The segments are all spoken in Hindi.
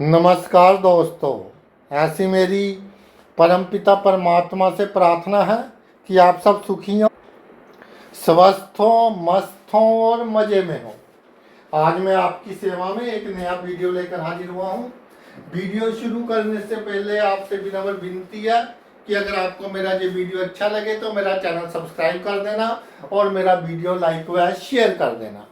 नमस्कार दोस्तों। ऐसी मेरी परमपिता परमात्मा से प्रार्थना है कि आप सब सुखी हो, स्वस्थ हो, मस्त हो और मज़े में हो। आज मैं आपकी सेवा में एक नया वीडियो लेकर हाजिर हुआ हूँ। वीडियो शुरू करने से पहले आपसे विनम्र विनती है कि अगर आपको मेरा ये वीडियो अच्छा लगे तो मेरा चैनल सब्सक्राइब कर देना और मेरा वीडियो लाइक व शेयर कर देना।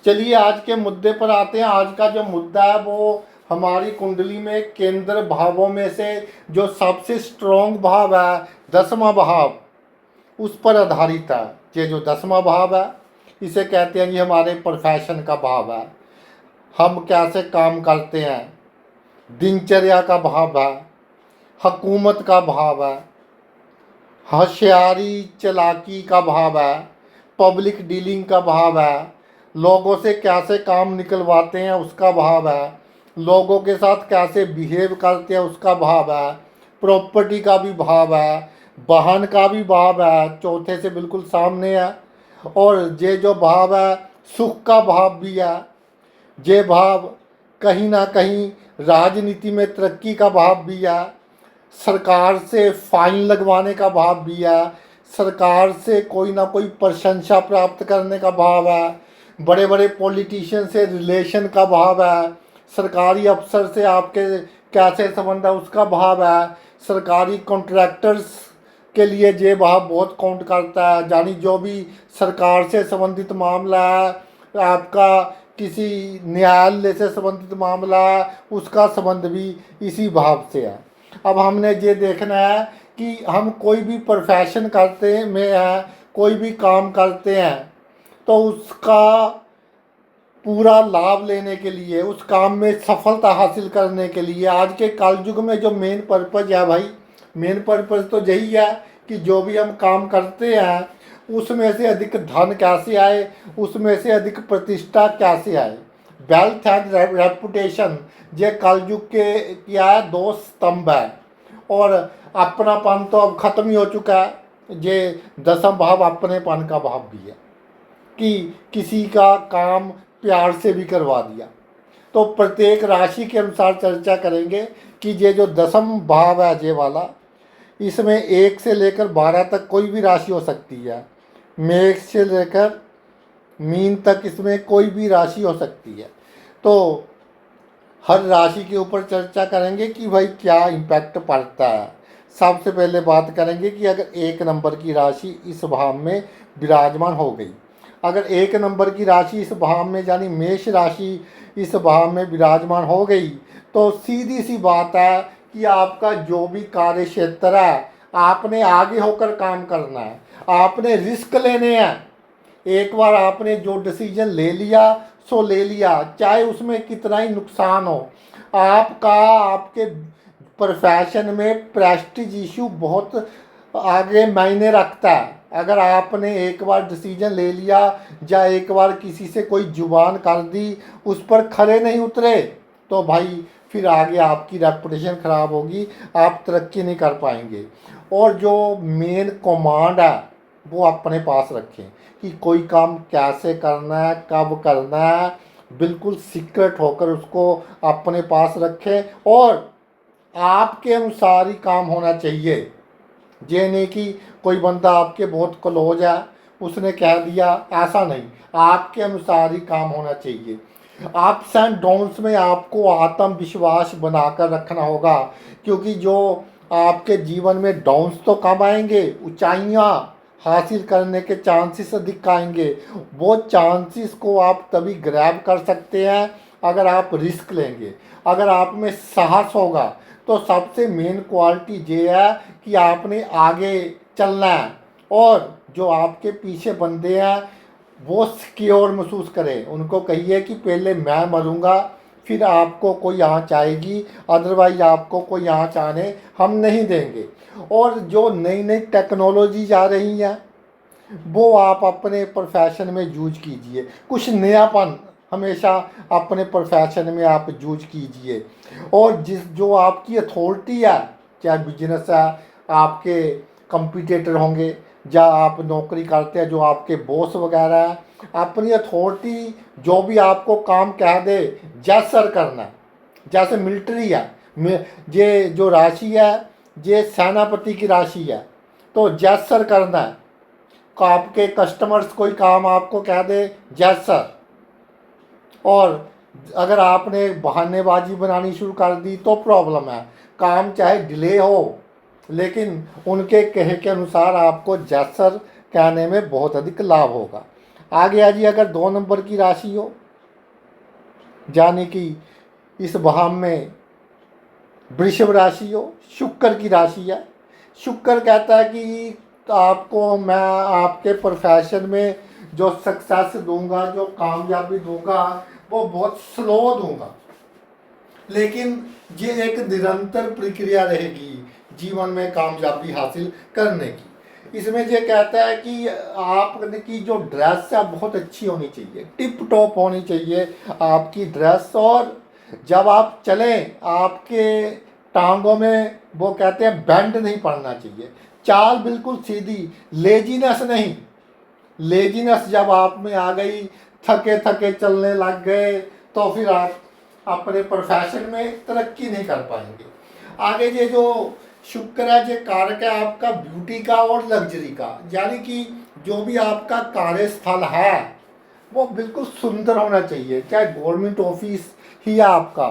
चलिए आज के मुद्दे पर आते हैं। आज का जो मुद्दा है वो हमारी कुंडली में केंद्र भावों में से जो सबसे स्ट्रॉन्ग भाव है, 10वां भाव, उस पर आधारित है। ये जो 10वां भाव है इसे कहते हैं, ये हमारे प्रोफेशन का भाव है। हम कैसे काम करते हैं, दिनचर्या का भाव है, हुकूमत का भाव है, होशियारी चालाकी का भाव है, पब्लिक डीलिंग का भाव है, लोगों से कैसे काम निकलवाते हैं उसका भाव है, लोगों के साथ कैसे बिहेव करते हैं उसका भाव है, प्रॉपर्टी का भी भाव है, वाहन का भी भाव है, चौथे से बिल्कुल सामने है। और ये जो भाव है सुख का भाव भी है। ये भाव कहीं ना कहीं राजनीति में तरक्की का भाव भी है, सरकार से फाइन लगवाने का भाव भी है, सरकार से कोई ना कोई प्रशंसा प्राप्त करने का भाव है, बड़े बड़े पॉलिटिशियन से रिलेशन का भाव है, सरकारी अफसर से आपके कैसे संबंध है उसका भाव है, सरकारी कॉन्ट्रैक्टर्स के लिए ये भाव बहुत काउंट करता है। यानी जो भी सरकार से संबंधित मामला है, आपका किसी न्यायालय से संबंधित मामला है, उसका संबंध भी इसी भाव से है। अब हमने ये देखना है कि हम कोई भी प्रोफेशन करते में हैं, कोई भी काम करते हैं, तो उसका पूरा लाभ लेने के लिए, उस काम में सफलता हासिल करने के लिए आज के कलयुग में जो मेन पर्पज़ है भाई, मेन पर्पज़ तो यही है कि जो भी हम काम करते हैं उसमें से अधिक धन कैसे आए, उसमें से अधिक प्रतिष्ठा कैसे आए। वेल्थ एंड रेपुटेशन ये कलयुग के क्या है, दो स्तंभ है। और अपनापन तो अब खत्म ही हो चुका है। ये 10वां भाव अपनेपन का भाव भी है कि किसी का काम प्यार से भी करवा दिया। तो प्रत्येक राशि के अनुसार चर्चा करेंगे कि ये जो 10वां भाव है ये वाला, इसमें 1 से लेकर 12 तक कोई भी राशि हो सकती है। मेष से लेकर मीन तक इसमें कोई भी राशि हो सकती है। तो हर राशि के ऊपर चर्चा करेंगे कि भाई क्या इम्पैक्ट पड़ता है। सबसे पहले बात करेंगे कि अगर 1 नंबर की राशि इस भाव में विराजमान हो गई, अगर 1 नंबर की राशि इस भाव में यानी मेष राशि इस भाव में विराजमान हो गई, तो सीधी सी बात है कि आपका जो भी कार्य क्षेत्र है आपने आगे होकर काम करना है, आपने रिस्क लेने हैं। एक बार आपने जो डिसीजन ले लिया सो ले लिया, चाहे उसमें कितना ही नुकसान हो। आपका आपके प्रोफेशन में प्रेस्टीज इशू बहुत आगे मायने रखता है। अगर आपने एक बार डिसीजन ले लिया या एक बार किसी से कोई जुबान कर दी, उस पर खरे नहीं उतरे, तो भाई फिर आगे आपकी रेपुटेशन ख़राब होगी, आप तरक्की नहीं कर पाएंगे। और जो मेन कमांड है वो अपने पास रखें कि कोई काम कैसे करना है, कब करना है, बिल्कुल सीक्रेट होकर उसको अपने पास रखें और आपके अनुसार ही काम होना चाहिए। ये नहीं कि कोई बंदा आपके बहुत क्लोज है उसने कह दिया, ऐसा नहीं, आपके अनुसार ही काम होना चाहिए। अप्स एंड डाउन्स में आपको आत्मविश्वास बनाकर रखना होगा, क्योंकि जो आपके जीवन में डाउन्स तो कम आएंगे, ऊंचाइयां हासिल करने के चांसेस अधिक आएंगे। वो चांसेस को आप तभी ग्रैब कर सकते हैं अगर आप रिस्क लेंगे, अगर आप में साहस होगा। तो सबसे मेन क्वालिटी ये है कि आपने आगे चलना है और जो आपके पीछे बंदे हैं वो सिक्योर महसूस करें। उनको कहिए कि पहले मैं मरूंगा फिर आपको कोई आँच आएगी, अदरवाइज आपको कोई आँच आने हम नहीं देंगे। और जो नई नई टेक्नोलॉजी आ रही हैं वो आप अपने प्रोफेशन में यूज कीजिए। कुछ नयापन हमेशा अपने प्रोफेशन में आप यूज कीजिए। और जो आपकी अथॉरिटी है, चाहे बिजनेस है, आपके कंपटीटर होंगे, या आप नौकरी करते हैं जो आपके बॉस वगैरह हैं, अपनी अथॉरिटी जो भी आपको काम कह दे जैस सर करना है। जैसे मिलिट्री है, ये जो राशि है ये सेनापति की राशि है। तो जैस सर करना है, को आपके कस्टमर्स कोई काम आपको कह दे जैस सर, और अगर आपने बहानेबाजी बनानी शुरू कर दी तो प्रॉब्लम है। काम चाहे डिले हो लेकिन उनके कहे के अनुसार आपको जैस सर कहने में बहुत अधिक लाभ होगा। आगे आ जी, अगर 2 नंबर की राशि हो, यानी कि इस भाव में वृषभ राशि हो, शुक्र की राशि है। शुक्र कहता है कि आपको मैं आपके प्रोफेशन में जो सक्सेस दूंगा, जो कामयाबी दूंगा, वो बहुत स्लो दूंगा, लेकिन ये एक निरंतर प्रक्रिया रहेगी जीवन में कामयाबी हासिल करने की। इसमें ये कहता है कि आपने की जो ड्रेस है बहुत अच्छी होनी चाहिए, टिप टॉप होनी चाहिए आपकी ड्रेस, और जब आप चलें आपके टांगों में वो कहते हैं बैंड नहीं पड़ना चाहिए, चाल बिल्कुल सीधी, लेजीनेस नहीं। लेजीनेस जब आप में आ गई, थके थके चलने लग गए, तो फिर आप अपने प्रोफेशन में तरक्की नहीं कर पाएंगे। आगे ये जो शुक्र है ये कारक है आपका ब्यूटी का और लग्जरी का, यानी कि जो भी आपका कार्यस्थल है वो बिल्कुल सुंदर होना चाहिए, चाहे गवर्नमेंट ऑफिस ही है आपका,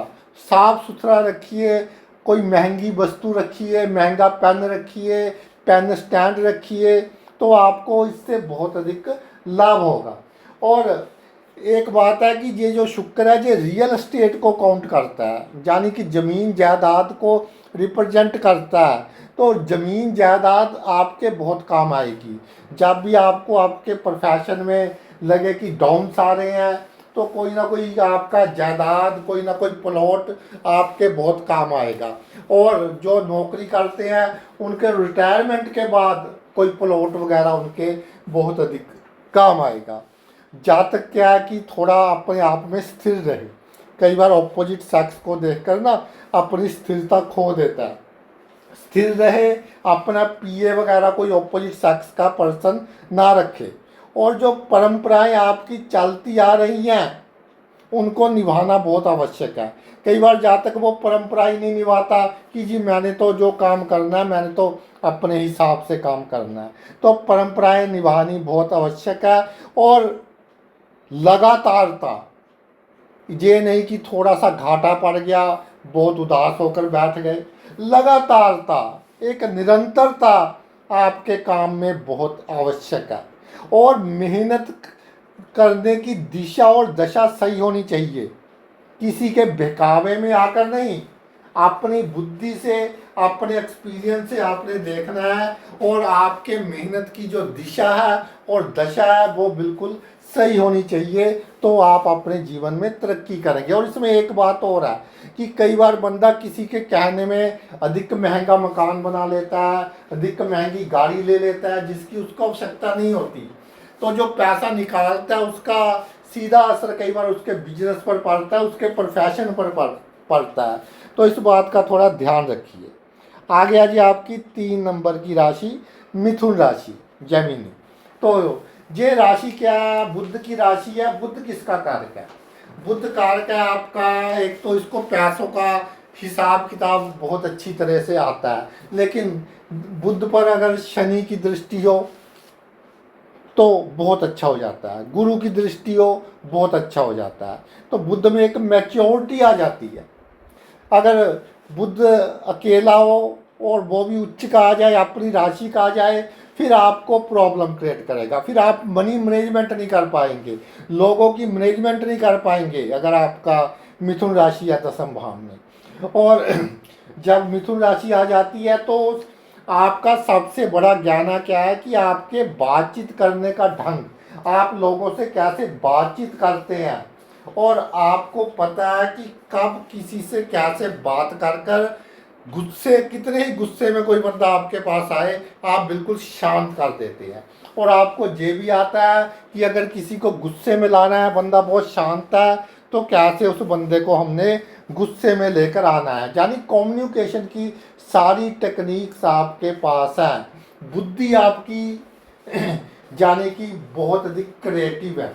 साफ सुथरा रखिए, कोई महंगी वस्तु रखिए, महंगा पेन रखिए, पेन स्टैंड रखिए, तो आपको इससे बहुत अधिक लाभ होगा। और एक बात है कि ये जो शुक्र है ये रियल एस्टेट को काउंट करता है, यानी कि ज़मीन जायदाद को रिप्रेजेंट करता है। तो ज़मीन जायदाद आपके बहुत काम आएगी, जब भी आपको आपके प्रोफेशन में लगे कि डाउन्स आ रहे हैं, तो कोई ना कोई आपका जायदाद, कोई ना कोई प्लॉट आपके बहुत काम आएगा। और जो नौकरी करते हैं उनके रिटायरमेंट के बाद कोई प्लॉट वगैरह उनके बहुत अधिक काम आएगा। जातक क्या है कि थोड़ा अपने आप में स्थिर रहे, कई बार ऑपोजिट सेक्स को देखकर ना अपनी स्थिरता खो देता है। स्थिर रहे, अपना पीए वगैरह कोई ऑपोजिट सेक्स का पर्सन ना रखे, और जो परंपराएं आपकी चलती आ रही हैं उनको निभाना बहुत आवश्यक है। कई बार जहाँ तक वो परंपरा ही नहीं निभाता कि जी मैंने तो जो काम करना है मैंने तो अपने हिसाब से काम करना है, तो परंपराएं निभानी बहुत आवश्यक है। और लगातारता, ये नहीं कि थोड़ा सा घाटा पड़ गया बहुत उदास होकर बैठ गए, लगातारता, एक निरंतरता आपके काम में बहुत आवश्यक है। और मेहनत करने की दिशा और दशा सही होनी चाहिए, किसी के बहकावे में आकर नहीं, अपनी बुद्धि से, अपने एक्सपीरियंस से आपने देखना है, और आपके मेहनत की जो दिशा है और दशा है वो बिल्कुल सही होनी चाहिए, तो आप अपने जीवन में तरक्की करेंगे। और इसमें एक बात और है कि कई बार बंदा किसी के कहने में अधिक महंगा मकान बना लेता है, अधिक महंगी गाड़ी ले लेता है जिसकी उसको आवश्यकता नहीं होती, तो जो पैसा निकालता है उसका सीधा असर कई बार उसके बिजनेस पर पड़ता है, उसके प्रोफेशन पर पड़ता है। तो इस बात का थोड़ा ध्यान रखिए। आगे आ जी आपकी 3 नंबर की राशि मिथुन राशि, जमीनी। तो ये राशि क्या है, बुध की राशि है। बुध किसका कारक है? बुध कारक है आपका, एक तो इसको पैसों का हिसाब किताब बहुत अच्छी तरह से आता है, लेकिन बुध पर अगर शनि की दृष्टि हो तो बहुत अच्छा हो जाता है, गुरु की दृष्टि हो बहुत अच्छा हो जाता है। तो बुध में एक मैच्योरिटी आ जाती है। अगर बुध अकेला हो और वो भी उच्च का आ जाए, अपनी राशि का आ जाए, फिर आपको प्रॉब्लम क्रिएट करेगा, फिर आप मनी मैनेजमेंट नहीं कर पाएंगे, लोगों की मैनेजमेंट नहीं कर पाएंगे अगर आपका मिथुन राशि है 10th भाव में। और जब मिथुन राशि आ जाती है तो आपका सबसे बड़ा ज्ञान क्या है कि आपके बातचीत करने का ढंग, आप लोगों से कैसे बातचीत करते हैं, और आपको पता है कि कब किसी से कैसे बात कर कर गुस्से, कितने ही गुस्से में कोई बंदा आपके पास आए आप बिल्कुल शांत कर देते हैं। और आपको ये भी आता है कि अगर किसी को गुस्से में लाना है, बंदा बहुत शांत है, तो कैसे उस बंदे को हमने गुस्से में लेकर आना है, यानी कम्युनिकेशन की सारी टेक्निक्स आपके पास हैं। बुद्धि आपकी यानी कि बहुत अधिक क्रिएटिव है,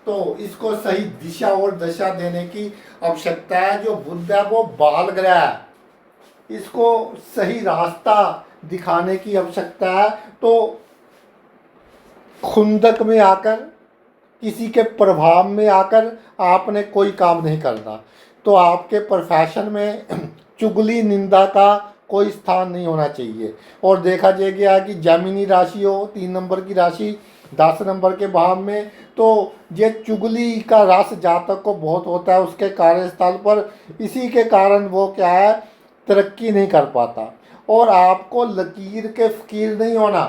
तो इसको सही दिशा और दशा देने की आवश्यकता है। जो बुध है वो बाल ग्रह है, इसको सही रास्ता दिखाने की आवश्यकता है। तो खुंदक में आकर, किसी के प्रभाव में आकर आपने कोई काम नहीं करना। तो आपके प्रोफेशन में चुगली निंदा का कोई स्थान नहीं होना चाहिए। और देखा गया कि जैमिनी राशि हो, 3 नंबर की राशि 10 नंबर के भाव में, तो ये चुगली का रस जातक को बहुत होता है उसके कार्यस्थल पर। इसी के कारण वो क्या है, तरक्की नहीं कर पाता। और आपको लकीर के फकीर नहीं होना,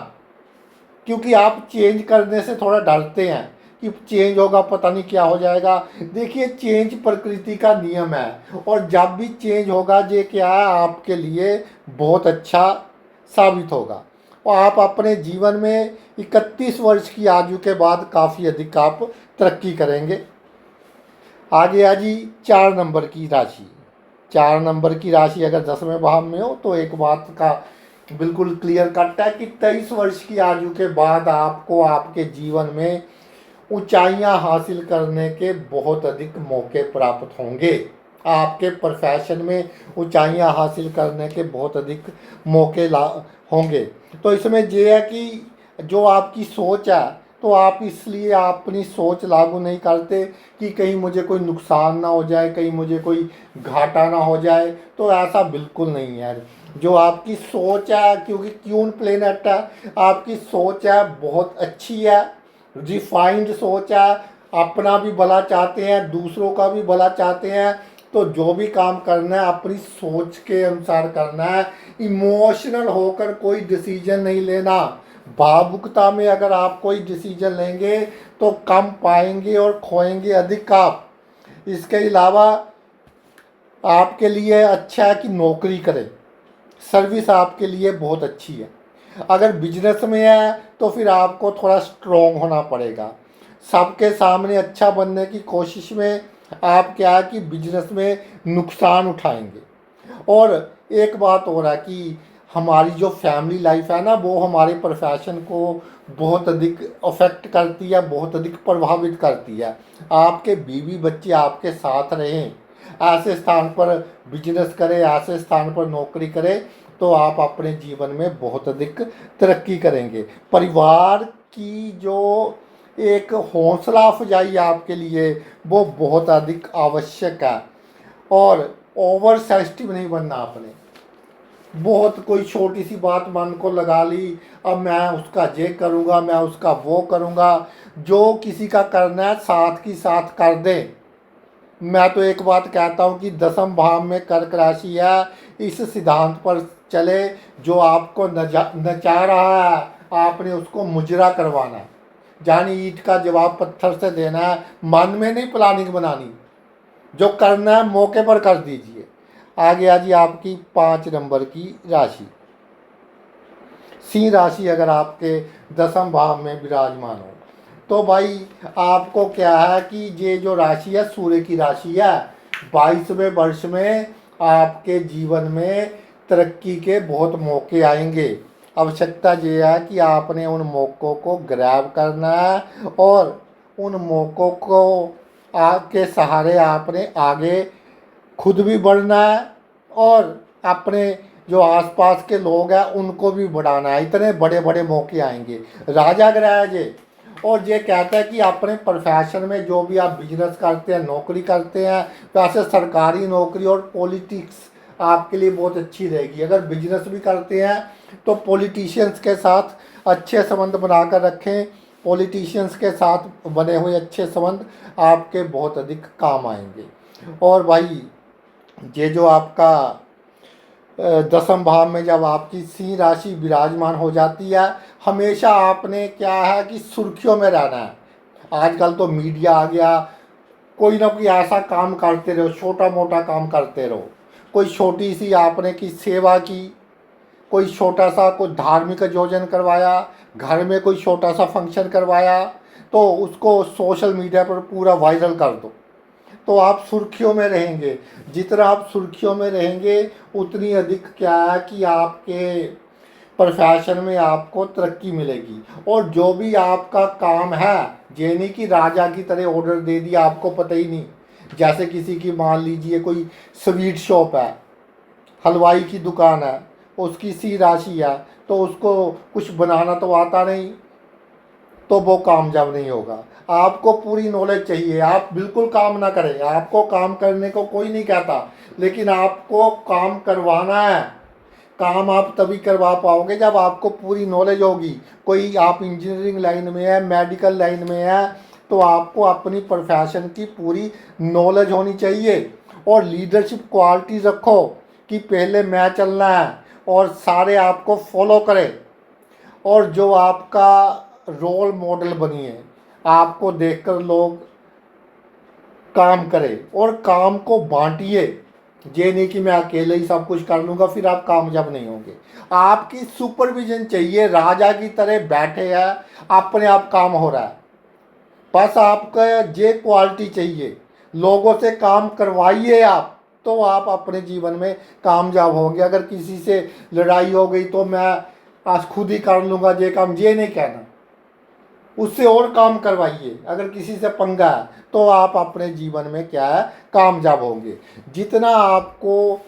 क्योंकि आप चेंज करने से थोड़ा डरते हैं कि चेंज होगा, पता नहीं क्या हो जाएगा। देखिए, चेंज प्रकृति का नियम है, और जब भी चेंज होगा ये क्या है, आपके लिए बहुत अच्छा साबित होगा। और आप अपने जीवन में 31 वर्ष की आयु के बाद काफ़ी अधिक आप तरक्की करेंगे। आगे आ जी 4 नंबर की राशि। 4 नंबर की राशि अगर 10वें भाव में हो तो एक बात का बिल्कुल क्लियर कट है कि 23 वर्ष की आयु के बाद आपको आपके जीवन में ऊंचाइयां हासिल करने के बहुत अधिक मौके प्राप्त होंगे। आपके प्रोफेशन में ऊंचाइयां हासिल करने के बहुत अधिक मौके होंगे। तो इसमें यह है कि जो आपकी सोच है, तो आप इसलिए अपनी सोच लागू नहीं करते कि कहीं मुझे कोई नुकसान ना हो जाए, कहीं मुझे कोई घाटा ना हो जाए। तो ऐसा बिल्कुल नहीं है। जो आपकी सोच है, क्योंकि क्यून प्लेनेट है, आपकी सोच है बहुत अच्छी है, रिफाइंड सोच है, अपना भी भला चाहते हैं, दूसरों का भी भला चाहते हैं। तो जो भी काम करना है अपनी सोच के अनुसार करना है। इमोशनल होकर कोई डिसीजन नहीं लेना। भावुकता में अगर आप कोई डिसीजन लेंगे तो कम पाएंगे और खोएंगे अधिक आप। इसके अलावा आपके लिए अच्छा है कि नौकरी करें, सर्विस आपके लिए बहुत अच्छी है। अगर बिजनेस में है तो फिर आपको थोड़ा स्ट्रॉन्ग होना पड़ेगा। सबके सामने अच्छा बनने की कोशिश में आप क्या है कि बिजनेस में नुकसान उठाएंगे। और एक बात और है कि हमारी जो फैमिली लाइफ है ना, वो हमारे प्रोफेशन को बहुत अधिक अफेक्ट करती है, बहुत अधिक प्रभावित करती है। आपके बीवी बच्चे आपके साथ रहें, ऐसे स्थान पर बिजनेस करें, ऐसे स्थान पर नौकरी करें, तो आप अपने जीवन में बहुत अधिक तरक्की करेंगे। परिवार की जो एक हौसला अफजाई आपके लिए वो बहुत अधिक आवश्यक है। और ओवर सेंसिटिव नहीं बनना आपने। बहुत कोई छोटी सी बात मन को लगा ली, अब मैं उसका ये करूँगा, मैं उसका वो करूँगा। जो किसी का करना है साथ की साथ कर दें। मैं तो एक बात कहता हूँ कि 10वें भाव में कर्क राशि है, इस सिद्धांत पर चले, जो आपको नचा रहा है आपने उसको मुजरा करवाना है। यानी ईंट का जवाब पत्थर से देना है, मन में नहीं प्लानिंग बनानी। जो करना है मौके पर कर दीजिए। आगे आ जी आपकी 5 नंबर की राशि, सिंह राशि अगर आपके 10वें भाव में विराजमान हो तो भाई आपको क्या है कि ये जो राशि है सूर्य की राशि है। 22वें वर्ष में आपके जीवन में तरक्की के बहुत मौके आएंगे। आवश्यकता ये है कि आपने उन मौक़ों को ग्रैब करना है और उन मौक़ों को आपके सहारे आपने आगे खुद भी बढ़ना है और अपने जो आसपास के लोग हैं उनको भी बढ़ाना है। इतने बड़े बड़े मौके आएंगे। राजा ग्रह है ये, और ये कहता है कि अपने प्रोफेशन में जो भी आप बिजनेस करते हैं, नौकरी करते हैं, वैसे सरकारी नौकरी और पॉलिटिक्स आपके लिए बहुत अच्छी रहेगी। अगर बिजनेस भी करते हैं तो पॉलिटिशियंस के साथ अच्छे संबंध बनाकर रखें। पॉलिटिशियंस के साथ बने हुए अच्छे संबंध आपके बहुत अधिक काम आएंगे। और भाई ये जो आपका 10वें भाव में जब आपकी सिंह राशि विराजमान हो जाती है, हमेशा आपने क्या है कि सुर्खियों में रहना है। आजकल तो मीडिया आ गया, कोई ना कोई ऐसा काम करते रहो, छोटा मोटा काम करते रहो। कोई छोटी सी आपने की सेवा की, कोई छोटा सा कोई धार्मिक आयोजन करवाया, घर में कोई छोटा सा फंक्शन करवाया, तो उसको सोशल मीडिया पर पूरा वायरल कर दो, तो आप सुर्खियों में रहेंगे। जितना आप सुर्खियों में रहेंगे उतनी अधिक क्या है कि आपके प्रोफेशन में आपको तरक्की मिलेगी। और जो भी आपका काम है, ये नहीं कि राजा की तरह ऑर्डर दे दिया आपको पता ही नहीं। जैसे किसी की मान लीजिए कोई स्वीट शॉप है, हलवाई की दुकान है, उसकी सी राशि है, तो उसको कुछ बनाना तो आता नहीं, तो वो कामयाब नहीं होगा। आपको पूरी नॉलेज चाहिए। आप बिल्कुल काम ना करें, आपको काम करने को कोई नहीं कहता, लेकिन आपको काम करवाना है। काम आप तभी करवा पाओगे जब आपको पूरी नॉलेज होगी। कोई आप इंजीनियरिंग लाइन में है, मेडिकल लाइन में है, तो आपको अपनी प्रोफेशन की पूरी नॉलेज होनी चाहिए। और लीडरशिप क्वालिटी रखो कि पहले मैं चलना है और सारे आपको फॉलो करें। और जो आपका रोल मॉडल बनिए, आपको देखकर लोग काम करें और काम को बांटिए। ये नहीं कि मैं अकेले ही सब कुछ कर लूँगा, फिर आप कामयाब नहीं होंगे। आपकी सुपरविजन चाहिए, राजा की तरह बैठे हैं, अपने आप काम हो रहा है। बस आपका ये क्वालिटी चाहिए, लोगों से काम करवाइए आप, तो आप अपने जीवन में कामयाब होंगे। अगर किसी से लड़ाई हो गई तो मैं आज खुद ही कर लूँगा ये काम, ये नहीं कहना, उससे और काम करवाइए। अगर किसी से पंगा है तो आप अपने जीवन में क्या है, कामयाब होंगे। जितना आपको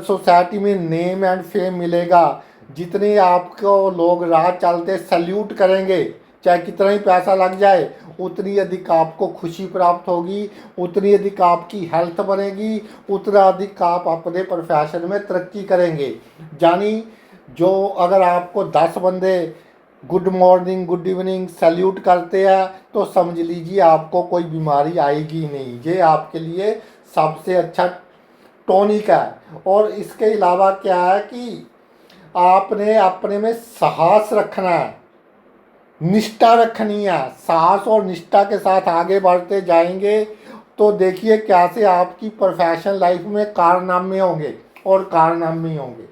सोसाइटी में नेम एंड फेम मिलेगा, जितने आपको लोग राह चलते सल्यूट करेंगे, चाहे कितना ही पैसा लग जाए, उतनी अधिक आपको खुशी प्राप्त होगी, उतनी अधिक आपकी हेल्थ बनेगी, उतना अधिक आप अपने प्रोफेशन में तरक्की करेंगे। यानी जो अगर आपको 10 बंदे good morning good evening salute करते हैं, तो समझ लीजिए आपको कोई बीमारी आएगी नहीं। ये आपके लिए सबसे अच्छा टॉनिक है। और इसके अलावा क्या है कि आपने अपने में साहस रखना है, निष्ठा रखनी है। साहस और निष्ठा के साथ आगे बढ़ते जाएंगे तो देखिए कैसे आपकी प्रोफेशनल लाइफ में कारनामे होंगे और कारनामे होंगे।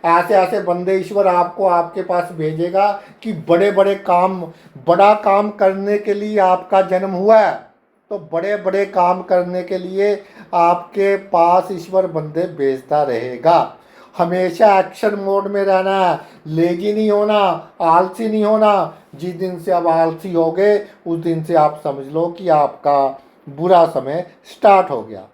ऐसे ऐसे बंदे ईश्वर आपको आपके पास भेजेगा कि बड़े बड़े काम, बड़ा काम करने के लिए आपका जन्म हुआ है, तो बड़े बड़े काम करने के लिए आपके पास ईश्वर बंदे भेजता रहेगा। हमेशा एक्शन मोड में रहना है, लेजी नहीं होना, आलसी नहीं होना। जिस दिन से आप आलसी हो गए, उस दिन से आप समझ लो कि आपका बुरा समय स्टार्ट हो गया।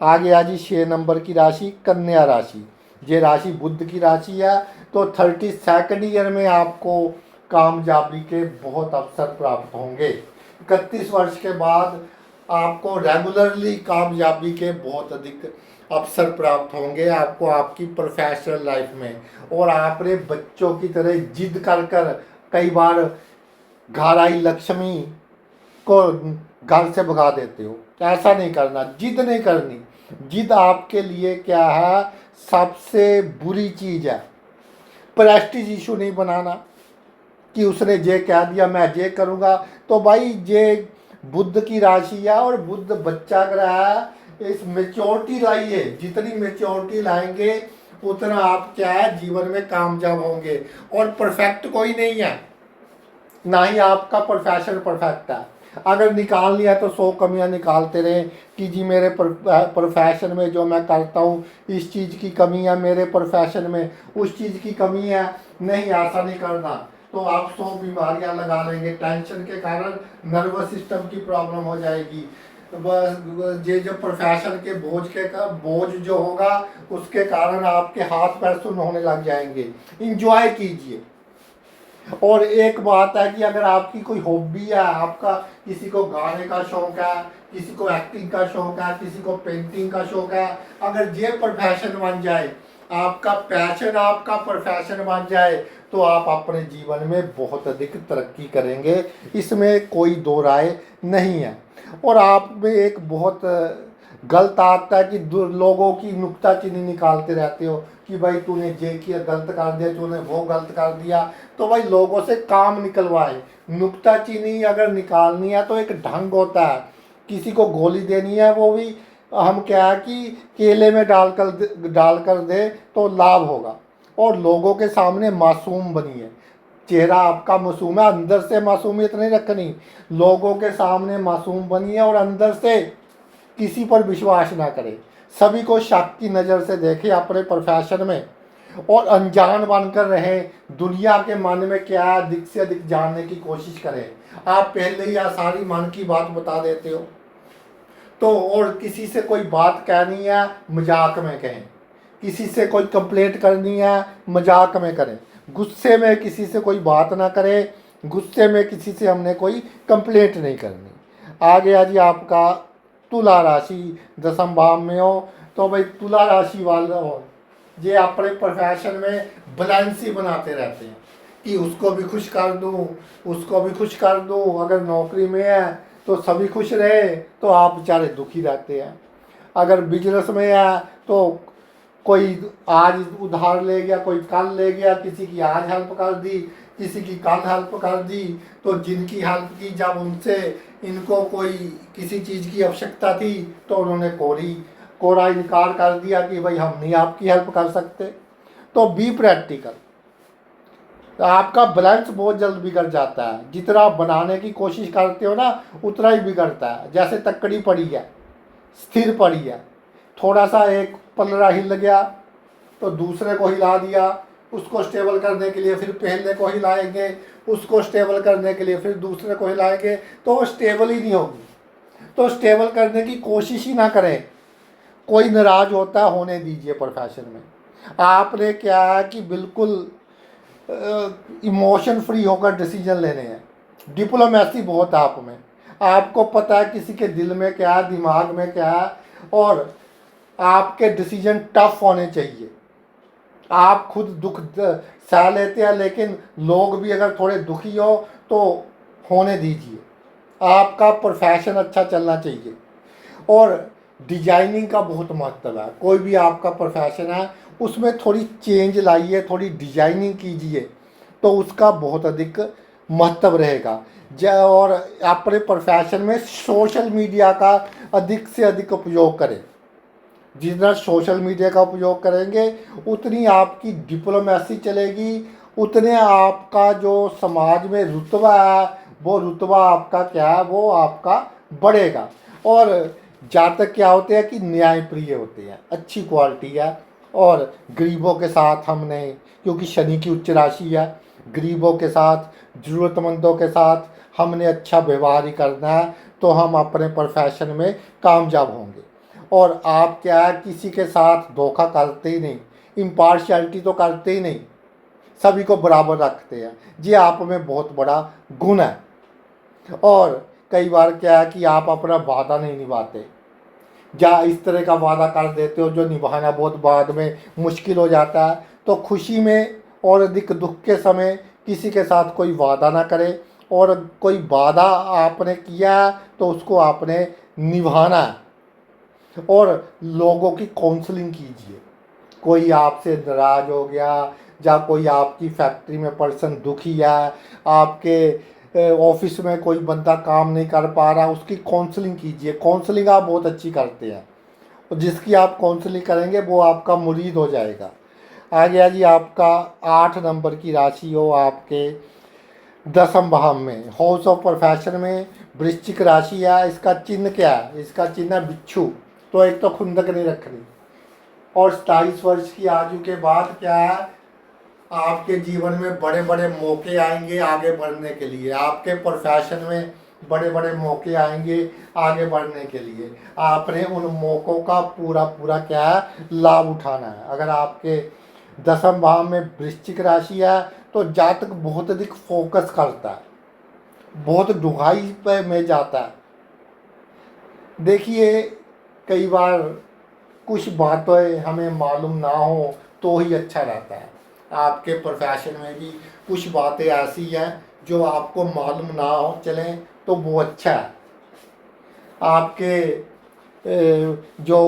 आगे आ जी 6 नंबर की राशि कन्या राशि। ये राशि बुध की राशि है, तो 32nd ईयर में आपको कामयाबी के बहुत अवसर प्राप्त होंगे। 31 वर्ष के बाद आपको रेगुलरली कामयाबी के बहुत अधिक अवसर प्राप्त होंगे आपको आपकी प्रोफेशनल लाइफ में। और आपने बच्चों की तरह जिद कर कर कई बार घर आई लक्ष्मी को घर से भगा देते हो। ऐसा नहीं करना, जिद नहीं करनी। जिद आपके लिए क्या है, सबसे बुरी चीज़ है। प्रेस्टीज इशू नहीं बनाना कि उसने ये कह दिया मैं ये करूँगा। तो भाई ये बुध की राशि है और बुध बच्चा ग्रह है, इस मेच्योरिटी लाइए। जितनी मेच्योरिटी लाएंगे उतना आप क्या है जीवन में कामयाब होंगे। और परफेक्ट कोई नहीं है, ना ही आपका प्रोफेशन परफेक्ट है। अगर निकाल लिया तो 100 कमियां निकालते रहें कि जी मेरे प्रोफेशन में जो मैं करता हूँ इस चीज़ की कमी है, मेरे प्रोफेशन में उस चीज़ की कमी है। नहीं, ऐसा नहीं करना, तो आप 100 बीमारियां लगा लेंगे। टेंशन के कारण नर्वस सिस्टम की प्रॉब्लम हो जाएगी। बस ये जो प्रोफेशन के बोझ जो होगा उसके कारण आपके हाथ पैर सुन्न होने लग जाएंगे। इंजॉय कीजिए। और एक बात है कि अगर आपकी कोई हॉबी है, आपका किसी को गाने का शौक है, किसी को एक्टिंग का शौक है, किसी को पेंटिंग का शौक है, अगर ये प्रोफेशन बन जाए, आपका पैशन आपका प्रोफेशन बन जाए, तो आप अपने जीवन में बहुत अधिक तरक्की करेंगे। इसमें कोई दो राय नहीं है। और आप में एक बहुत गलत आता है कि लोगों की नुक्ताचीनी निकालते रहते हो कि भाई तूने ये किया गलत कर दिया, तूने वो गलत कर दिया। तो भाई लोगों से काम निकलवाए। नुक्ताचीनी अगर निकालनी है तो एक ढंग होता है। किसी को गोली देनी है वो भी हम क्या है कि केले में डालकर दे तो लाभ होगा। और लोगों के सामने मासूम बनिए। चेहरा आपका मासूम है, अंदर से मासूमियत नहीं रखनी। लोगों के सामने मासूम बनिए और अंदर से किसी पर विश्वास ना करें। सभी को शक की नज़र से देखें अपने प्रोफेशन में। और अनजान बनकर रहे, दुनिया के मन में क्या है अधिक से अधिक जानने की कोशिश करें। आप पहले ही सारी मन की बात बता देते हो। तो और किसी से कोई बात कहनी है मजाक में कहें, किसी से कोई कंप्लेंट करनी है मजाक में करें, गुस्से में किसी से कोई बात ना करें, गुस्से में किसी से हमने कोई कंप्लेंट नहीं करनी। आ गया जी आपका तुला राशि 10वें भाव में हो, तो भाई तुला राशि वाले हो ये अपने प्रोफेशन में बैलेंस ही बनाते रहते हैं कि उसको भी खुश कर दूं, उसको भी खुश कर दूं। अगर नौकरी में है तो सभी खुश रहे तो आप बेचारे दुखी रहते हैं। अगर बिजनेस में है तो कोई आज उधार ले गया, कोई कल ले गया, किसी की आज हेल्प कर दी, किसी की कल हेल्प कर दी। तो जिनकी हेल्प की जब उनसे इनको कोई किसी चीज़ की आवश्यकता थी तो उन्होंने कोरा इनकार कर दिया कि भाई हम नहीं आपकी हेल्प कर सकते। तो बी प्रैक्टिकल। तो आपका बैलेंस बहुत जल्द बिगड़ जाता है, जितना आप बनाने की कोशिश करते हो ना उतना ही बिगड़ता है। जैसे तकड़ी पड़ी है, स्थिर पड़ी है, थोड़ा सा एक पल्ला हिल गया तो दूसरे को हिला दिया, उसको स्टेबल करने के लिए फिर पहले को हिलाएंगे, उसको स्टेबल करने के लिए फिर दूसरे को हिलाएंगे, तो वो स्टेबल ही नहीं होगी। तो स्टेबल करने की कोशिश ही ना करें। कोई नाराज होता है होने दीजिए। प्रोफेशन में आपने क्या है कि बिल्कुल इमोशन फ्री होकर डिसीजन लेने हैं। डिप्लोमेसी बहुत आप में, आपको पता है किसी के दिल में क्या है, दिमाग में क्या है, और आपके डिसीजन टफ होने चाहिए। आप खुद दुख सह लेते हैं, लेकिन लोग भी अगर थोड़े दुखी हो तो होने दीजिए। आपका प्रोफेशन अच्छा चलना चाहिए। और डिजाइनिंग का बहुत महत्व है। कोई भी आपका प्रोफेशन है उसमें थोड़ी चेंज लाइए, थोड़ी डिजाइनिंग कीजिए, तो उसका बहुत अधिक महत्व रहेगा। और अपने प्रोफेशन में सोशल मीडिया का अधिक से अधिक उपयोग करें। जितना सोशल मीडिया का उपयोग करेंगे उतनी आपकी डिप्लोमेसी चलेगी, उतने आपका जो समाज में रुतबा है वो रुतबा आपका क्या है वो आपका बढ़ेगा। और जातक क्या होते हैं कि न्यायप्रिय होते हैं, अच्छी क्वालिटी है। और गरीबों के साथ हमने, क्योंकि शनि की उच्च राशि है, गरीबों के साथ, ज़रूरतमंदों के साथ हमने अच्छा व्यवहार ही करना है, तो हम अपने प्रोफेशन में कामयाब होंगे। और आप क्या है किसी के साथ धोखा करते ही नहीं, इम्पार्शियलिटी तो करते ही नहीं, सभी को बराबर रखते हैं। ये आप में बहुत बड़ा गुण है। और कई बार क्या है कि आप अपना वादा नहीं निभाते, या इस तरह का वादा कर देते हो जो निभाना बहुत बाद में मुश्किल हो जाता है। तो खुशी में और अधिक दुख के समय किसी के साथ कोई वादा ना करें, और कोई वादा आपने किया है तो उसको आपने निभाना है। और लोगों की काउंसलिंग कीजिए। कोई आपसे नाराज हो गया, या कोई आपकी फैक्ट्री में पर्सन दुखी है, आपके ऑफिस में कोई बंदा काम नहीं कर पा रहा, उसकी काउंसलिंग कीजिए। काउंसलिंग आप बहुत अच्छी करते हैं, और जिसकी आप काउंसलिंग करेंगे वो आपका मुरीद हो जाएगा। आ गया जी आपका 8 नंबर की राशि हो आपके 10वें भाव में, हाउस ऑफ प्रोफेशन में वृश्चिक राशि है। इसका चिन्ह क्या है? इसका चिन्ह है बिच्छू। तो एक तो खुंदक नहीं रखनी। और 27 वर्ष की आयु के बाद क्या है, आपके जीवन में बड़े बड़े मौके आएंगे आगे बढ़ने के लिए। आपके प्रोफेशन में बड़े बड़े मौके आएंगे आगे बढ़ने के लिए। आपने उन मौक़ों का पूरा पूरा क्या है लाभ उठाना है। अगर आपके 10वें भाव में वृश्चिक राशि है तो जातक बहुत अधिक फोकस करता है, बहुत डूंघाई पे में जाता है। देखिए कई बार कुछ बातें हमें मालूम ना हो तो ही अच्छा रहता है। आपके प्रोफेशन में भी कुछ बातें ऐसी हैं जो आपको मालूम ना हो चलें तो वो अच्छा है। आपके जो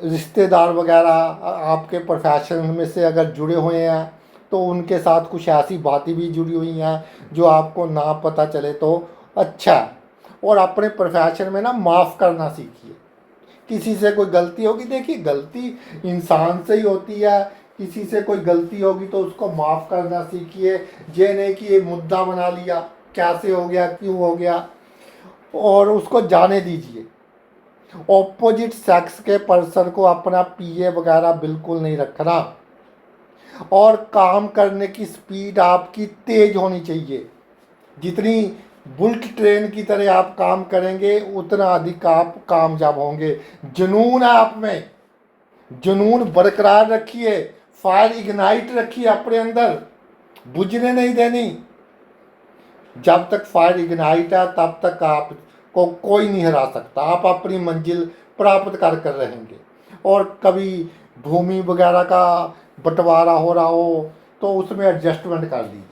रिश्तेदार वगैरह आपके प्रोफेशन में से अगर जुड़े हुए हैं तो उनके साथ कुछ ऐसी बातें भी जुड़ी हुई हैं जो आपको ना पता चले तो अच्छा है। और अपने प्रोफेशन में ना माफ़ करना सीखिए। किसी से कोई गलती होगी, देखिए गलती इंसान से ही होती है, किसी से कोई गलती होगी तो उसको माफ़ करना सीखिए। ये नहीं कि ये मुद्दा बना लिया कैसे हो गया क्यों हो गया, और उसको जाने दीजिए। ऑपोजिट सेक्स के पर्सन को अपना पीए वगैरह बिल्कुल नहीं रखना। और काम करने की स्पीड आपकी तेज होनी चाहिए। जितनी बुलेट ट्रेन की तरह आप काम करेंगे उतना अधिक आप कामयाब होंगे। जुनून है आप में, जुनून बरकरार रखिए, फायर इग्नाइट रखिए अपने अंदर, बुझने नहीं देनी। जब तक फायर इग्नाइट है तब तक आपको कोई नहीं हरा सकता। आप अपनी मंजिल प्राप्त कर रहेंगे। और कभी भूमि वगैरह का बंटवारा हो रहा हो तो उसमें एडजस्टमेंट कर लीजिए।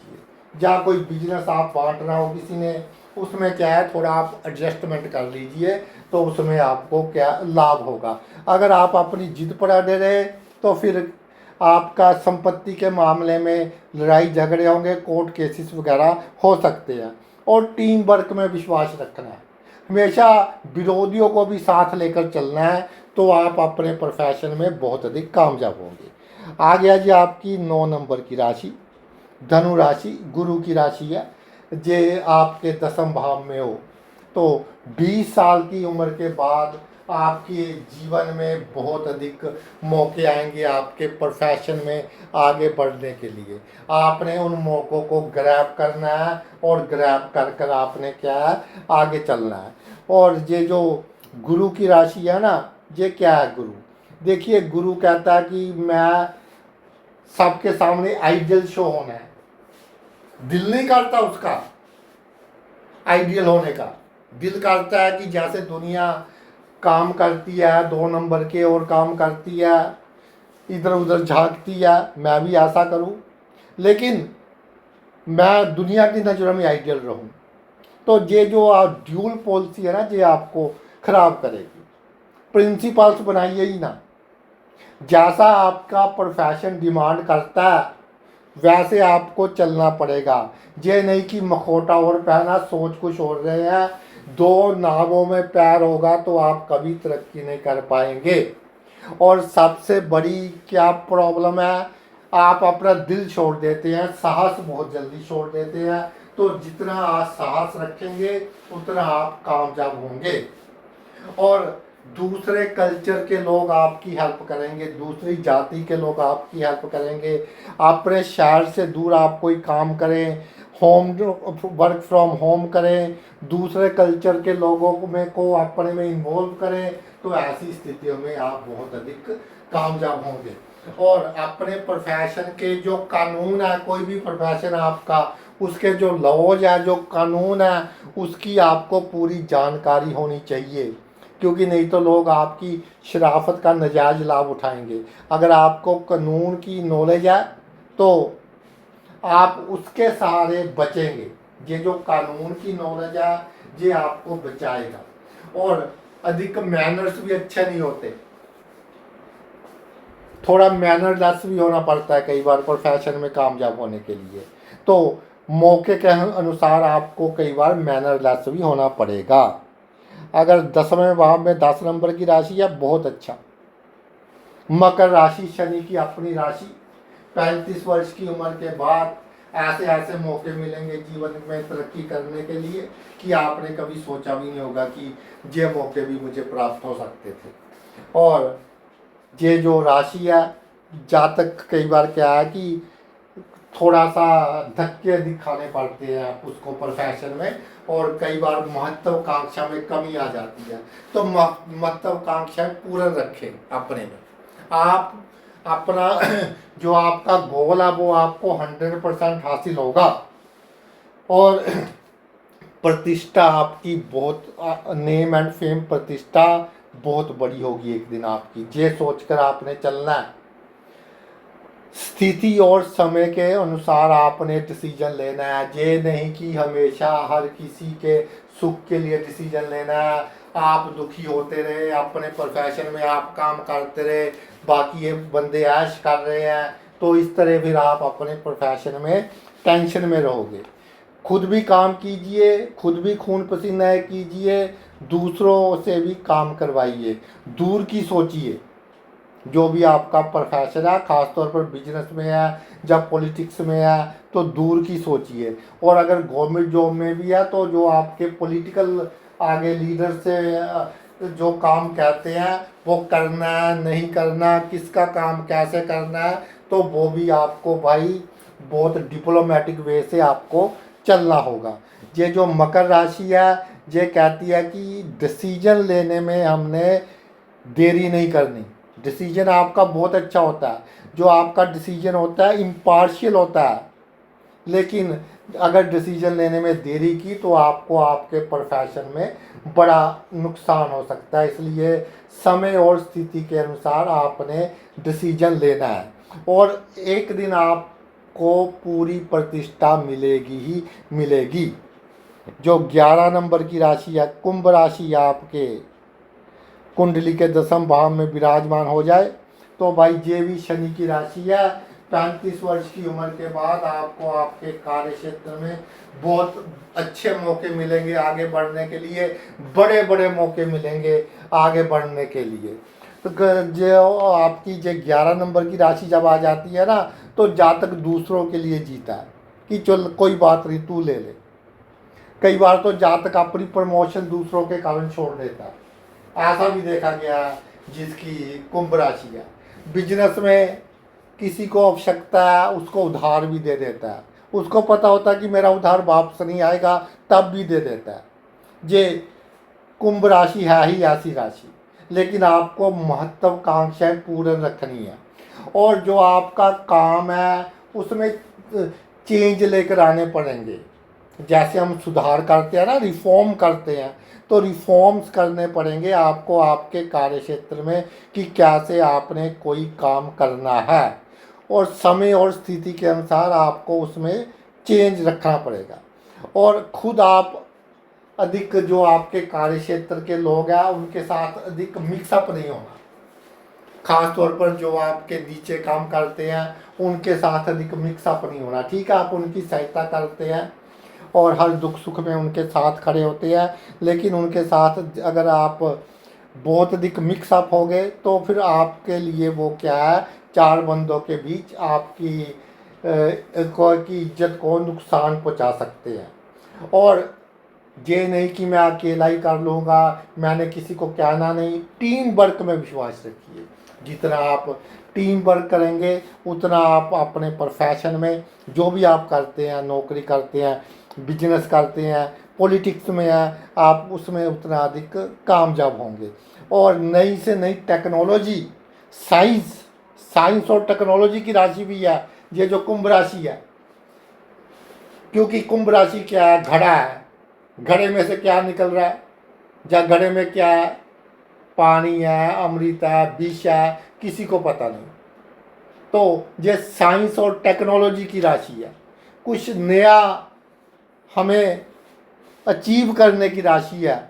जहाँ कोई बिजनेस आप बांट रहा हो किसी ने, उसमें क्या है थोड़ा आप एडजस्टमेंट कर लीजिए, तो उसमें आपको क्या लाभ होगा। अगर आप अपनी जिद पर अड़े रहे तो फिर आपका संपत्ति के मामले में लड़ाई झगड़े होंगे, कोर्ट केसेस वगैरह हो सकते हैं। और टीम वर्क में विश्वास रखना है, हमेशा विरोधियों को भी साथ लेकर चलना है, तो आप अपने प्रोफेशन में बहुत अधिक कामयाब होंगे। आ गया जी आपकी 9 नंबर की राशि, धनु राशि, गुरु की राशि है। जे आपके 10वें भाव में हो तो 20 साल की उम्र के बाद आपके जीवन में बहुत अधिक मौके आएंगे आपके प्रोफेशन में आगे बढ़ने के लिए। आपने उन मौक़ों को ग्रैब करना है और ग्रैब कर कर आपने क्या है आगे चलना है। और ये जो गुरु की राशि है ना, ये क्या है गुरु, देखिए गुरु कहता है कि मैं सबके सामने आइडियल शो होना है। दिल नहीं करता उसका आइडियल होने का, दिल करता है कि जैसे दुनिया काम करती है 2 नंबर के और काम करती है, इधर उधर झांकती है, मैं भी ऐसा करूं, लेकिन मैं दुनिया की नज़रों में आइडियल रहूं। तो ये जो ड्यूल पॉलिसी है ना, ये आपको खराब करेगी। प्रिंसिपल्स बनाइए ही ना, जैसा आपका प्रोफेशन डिमांड करता है वैसे आपको चलना पड़ेगा। ये नहीं कि मखोटा और पहना सोच कुछ और रहे हैं, 2 नावों में पैर होगा तो आप कभी तरक्की नहीं कर पाएंगे। और सबसे बड़ी क्या प्रॉब्लम है, आप अपना दिल छोड़ देते हैं, साहस बहुत जल्दी छोड़ देते हैं। तो जितना आप साहस रखेंगे उतना आप कामयाब होंगे। और दूसरे कल्चर के लोग आपकी हेल्प करेंगे, दूसरी जाति के लोग आपकी हेल्प करेंगे। अपने शहर से दूर आप कोई काम करें, होम वर्क फ्रॉम होम करें, दूसरे कल्चर के लोगों में को अपने में इन्वॉल्व करें, तो ऐसी स्थितियों में आप बहुत अधिक कामयाब होंगे। और अपने प्रोफेशन के जो कानून है, कोई भी प्रोफेशन आपका, उसके जो लॉज है, जो कानून है, उसकी आपको पूरी जानकारी होनी चाहिए। क्योंकि नहीं तो लोग आपकी शराफत का नजायज़ लाभ उठाएंगे। अगर आपको कानून की नॉलेज है तो आप उसके सहारे बचेंगे। ये जो कानून की नॉलेज है ये आपको बचाएगा। और अधिक मैनर्स भी अच्छे नहीं होते, थोड़ा मैनरलेस भी होना पड़ता है कई बार प्रोफेशन में कामयाब होने के लिए। तो मौके के अनुसार आपको कई बार मैनरलेस भी होना पड़ेगा। अगर 10वें भाव में 10 नंबर की राशि है, बहुत अच्छा। मकर राशि, शनि की अपनी राशि, 35 वर्ष की उम्र के बाद ऐसे ऐसे मौके मिलेंगे जीवन में तरक्की करने के लिए कि आपने कभी सोचा भी नहीं होगा कि ये मौके भी मुझे प्राप्त हो सकते थे। और ये जो राशि है, जातक कई बार क्या है कि थोड़ा सा धक्के दिखाने पड़ते हैं उसको प्रोफेशन में, और कई बार महत्वाकांक्षा में कमी आ जाती है। तो महत्वाकांक्षा पूर्ण रखें अपने में। आप अपना जो आपका गोल है वो आपको 100% हासिल होगा। और प्रतिष्ठा आपकी बहुत, नेम एंड फेम, प्रतिष्ठा बहुत बड़ी होगी एक दिन आपकी। ये सोचकर आपने चलना है। स्थिति और समय के अनुसार आपने डिसीजन लेना है। ये नहीं कि हमेशा हर किसी के सुख के लिए डिसीजन लेना है। आप दुखी होते रहे, अपने प्रोफेशन में आप काम करते रहे, बाकी ये बंदे ऐश कर रहे हैं, तो इस तरह फिर आप अपने प्रोफेशन में टेंशन में रहोगे। खुद भी काम कीजिए, खुद भी खून पसीना कीजिए, दूसरों से भी काम करवाइए, दूर की सोचिए। जो भी आपका प्रोफेशन है, ख़ासतौर पर बिजनेस में है, जब पॉलिटिक्स में है, तो दूर की सोचिए। और अगर गवर्नमेंट जॉब में भी है तो जो आपके पॉलिटिकल आगे लीडर से जो काम कहते हैं वो करना है नहीं करना, किसका काम कैसे करना है, तो वो भी आपको भाई बहुत डिप्लोमेटिक वे से आपको चलना होगा। ये जो मकर राशि है ये कहती है कि डिसीजन लेने में हमने देरी नहीं करनी। डिसीजन आपका बहुत अच्छा होता है, जो आपका डिसीजन होता है इम्पार्शियल होता है, लेकिन अगर डिसीजन लेने में देरी की तो आपको आपके प्रोफेशन में बड़ा नुकसान हो सकता है। इसलिए समय और स्थिति के अनुसार आपने डिसीजन लेना है, और एक दिन आपको पूरी प्रतिष्ठा मिलेगी ही मिलेगी। जो 11 नंबर की राशि है कुंभ राशि, आपके कुंडली के 10वें भाव में विराजमान हो जाए तो भाई ये भी शनि की राशि है। 35 वर्ष की उम्र के बाद आपको आपके कार्य क्षेत्र में बहुत अच्छे मौके मिलेंगे आगे बढ़ने के लिए, बड़े बड़े मौके मिलेंगे आगे बढ़ने के लिए। तो जो आपकी जो 11 नंबर की राशि जब आ जाती है ना, तो जातक दूसरों के लिए जीता है कि चल कोई बात नहीं तू ले ले। कई बार तो जातक अपनी प्रमोशन दूसरों के कारण छोड़ देता है, ऐसा भी देखा गया जिसकी कुंभ राशि है। बिजनेस में किसी को आवश्यकता है उसको उधार भी दे देता है, उसको पता होता है कि मेरा उधार वापस नहीं आएगा तब भी दे देता है। ये कुंभ राशि है ही ऐसी राशि, लेकिन आपको महत्वाकांक्षाएं पूर्ण रखनी है, और जो आपका काम है उसमें चेंज लेकर आने पड़ेंगे। जैसे हम सुधार करते हैं ना, रिफॉर्म करते हैं, तो रिफॉर्म्स करने पड़ेंगे आपको आपके कार्य क्षेत्र में कि कैसे आपने कोई काम करना है, और समय और स्थिति के अनुसार आपको उसमें चेंज रखना पड़ेगा। और खुद आप अधिक जो आपके कार्य क्षेत्र के लोग हैं उनके साथ अधिक मिक्सअप नहीं होना। खास तौर पर जो आपके नीचे काम करते हैं उनके साथ अधिक मिक्सअप नहीं होना, ठीक है। आप उनकी सहायता करते हैं और हर दुख सुख में उनके साथ खड़े होते हैं, लेकिन उनके साथ अगर आप बहुत अधिक मिक्सअप हो गए तो फिर आपके लिए वो क्या है, चार बंदों के बीच आपकी की इज्जत को नुकसान पहुंचा सकते हैं। और ये नहीं कि मैं अकेला ही कर लूँगा, मैंने किसी को कहना नहीं। टीम वर्क में विश्वास रखिए, जितना आप टीम वर्क करेंगे उतना आप अपने प्रोफेशन में जो भी आप करते हैं, नौकरी करते हैं, बिजनेस करते हैं, पॉलिटिक्स में हैं, आप उसमें उतना अधिक कामयाब होंगे। और नई से नई टेक्नोलॉजी, साइंस और टेक्नोलॉजी की राशि भी है ये जो कुंभ राशि है, क्योंकि कुंभ राशि क्या है, घड़ा है। घड़े में से क्या निकल रहा है, या घड़े में क्या है, पानी है, अमृत है, विष है, किसी को पता नहीं। तो ये साइंस और टेक्नोलॉजी की राशि है, कुछ नया हमें अचीव करने की राशि है,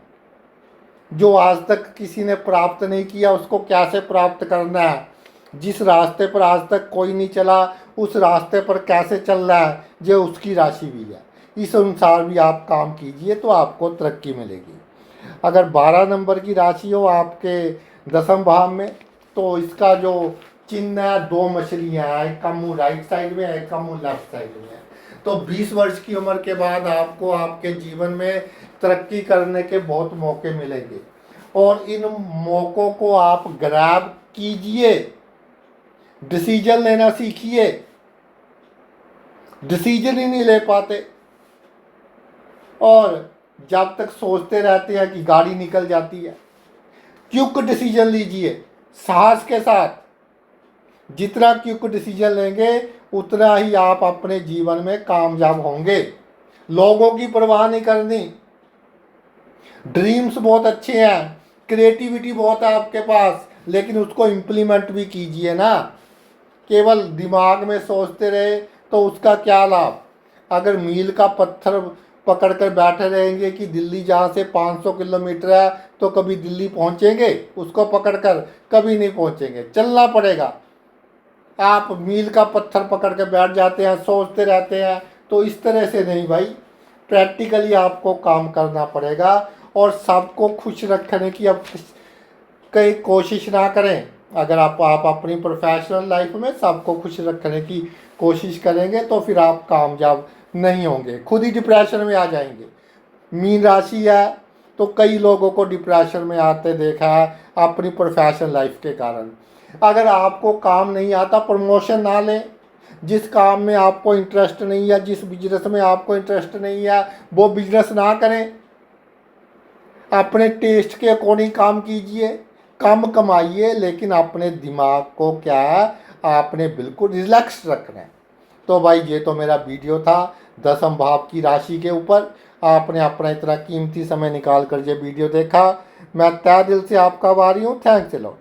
जो आज तक किसी ने प्राप्त नहीं किया उसको कैसे प्राप्त करना है, जिस रास्ते पर आज तक कोई नहीं चला उस रास्ते पर कैसे चल रहा है, ये उसकी राशि भी है। इस अनुसार भी आप काम कीजिए तो आपको तरक्की मिलेगी। अगर 12 नंबर की राशि हो आपके 10वें भाव में, तो इसका जो चिन्ह है, दो मछलियाँ हैं, एक का मुँह राइट साइड में है, एक का मुँह लेफ्ट साइड में है। तो 20 वर्ष की उम्र के बाद आपको आपके जीवन में तरक्की करने के बहुत मौके मिलेंगे, और इन मौक़ों को आप ग्रैब कीजिए। डिसीजन लेना सीखिए, डिसीजन ही नहीं ले पाते और जब तक सोचते रहते हैं कि गाड़ी निकल जाती है। क्विक डिसीजन लीजिए साहस के साथ, जितना क्विक डिसीजन लेंगे उतना ही आप अपने जीवन में कामयाब होंगे। लोगों की परवाह नहीं करनी। ड्रीम्स बहुत अच्छे हैं, क्रिएटिविटी बहुत है आपके पास, लेकिन उसको इम्प्लीमेंट भी कीजिए ना। केवल दिमाग में सोचते रहे तो उसका क्या लाभ। अगर मील का पत्थर पकड़ कर बैठे रहेंगे कि दिल्ली जहाँ से 500 किलोमीटर है तो कभी दिल्ली पहुँचेंगे, उसको पकड़कर कभी नहीं पहुँचेंगे। चलना पड़ेगा। आप मील का पत्थर पकड़ कर बैठ जाते हैं, सोचते रहते हैं, तो इस तरह से नहीं भाई, प्रैक्टिकली आपको काम करना पड़ेगा। और सबको खुश रखने की अब कई कोशिश ना करें। अगर आप अपनी प्रोफेशनल लाइफ में सबको खुश रखने की कोशिश करेंगे तो फिर आप कामयाब नहीं होंगे, खुद ही डिप्रेशन में आ जाएंगे। मीन राशि है, तो कई लोगों को डिप्रेशन में आते देखा है अपनी प्रोफेशनल लाइफ के कारण। अगर आपको काम नहीं आता, प्रमोशन ना लें। जिस काम में आपको इंटरेस्ट नहीं है, जिस बिजनेस में आपको इंटरेस्ट नहीं है, वो बिजनेस ना करें। अपने टेस्ट के अकॉर्डिंग काम कीजिए, कम कमाइए, लेकिन अपने दिमाग को क्या है, आपने बिल्कुल रिलैक्स रखना है। तो भाई ये तो मेरा वीडियो था दसम भाव की राशि के ऊपर। आपने अपना इतना कीमती समय निकाल कर ये वीडियो देखा, मैं तहे दिल से आपका आभारी हूँ। Thanks a lot.